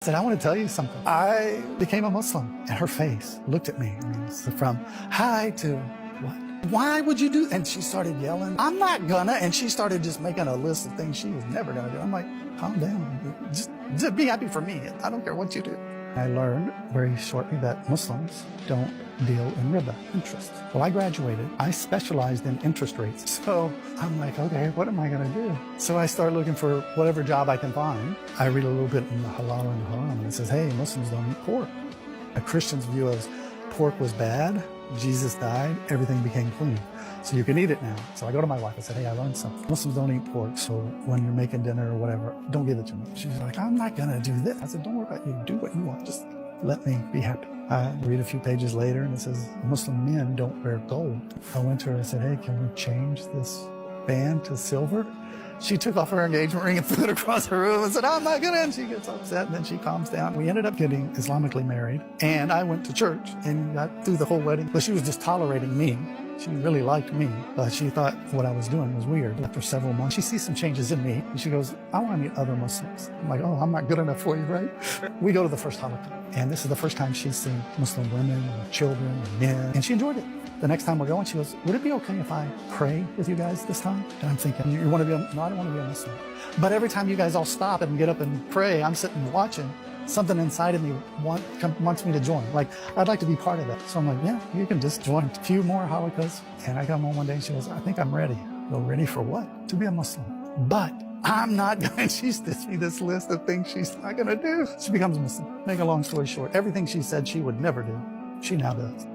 I said, I want to tell you something. I became a Muslim. And her face looked at me. I mean, from hi to what? Why would you do? And she started yelling, I'm not gonna. And she started just making a list of things she was never gonna do. I'm like, calm down. Just be happy for me. I don't care what you do. I learned very shortly that Muslims don't deal in riba, interest. Well, I graduated. I specialized in interest rates. So I'm like, okay, what am I going to do? So I start looking for whatever job I can find. I read a little bit in the halal and haram, and it says, hey, Muslims don't eat pork. A Christian's view is pork was bad. Jesus died. Everything became clean. So you can eat it now. So I go to my wife. I said, hey, I learned something. Muslims don't eat pork. So when you're making dinner or whatever, don't give it to me. She's like, I'm not going to do this. I said, don't worry about you. Do what you want. Just let me be happy. I read a few pages later and it says, Muslim men don't wear gold. I went to her and said, hey, can we change this band to silver? She took off her engagement ring and threw it across the room and said, I'm not gonna. And she gets upset and then she calms down. We ended up getting Islamically married. And I went to church and got through the whole wedding. But she was just tolerating me. She really liked me, but she thought what I was doing was weird. After several months, she sees some changes in me, and she goes, I want to meet other Muslims. I'm like, oh, I'm not good enough for you, right? We go to the first halaqah, and this is the first time she's seen Muslim women and children and men, and she enjoyed it. The next time we're going, she goes, would it be okay if I pray with you guys this time? And I'm thinking, you want to be no, I don't want to be a Muslim. But every time you guys all stop and get up and pray, I'm sitting watching. Something inside of me wants me to join. Like, I'd like to be part of that. So I'm like, yeah, you can just join a few more halaqahs. And I come home one day and she goes, I think I'm ready. Well, ready for what? To be a Muslim. But I'm not going to. She gives me this list of things she's not going to do. She becomes a Muslim. Make a long story short, everything she said she would never do, she now does.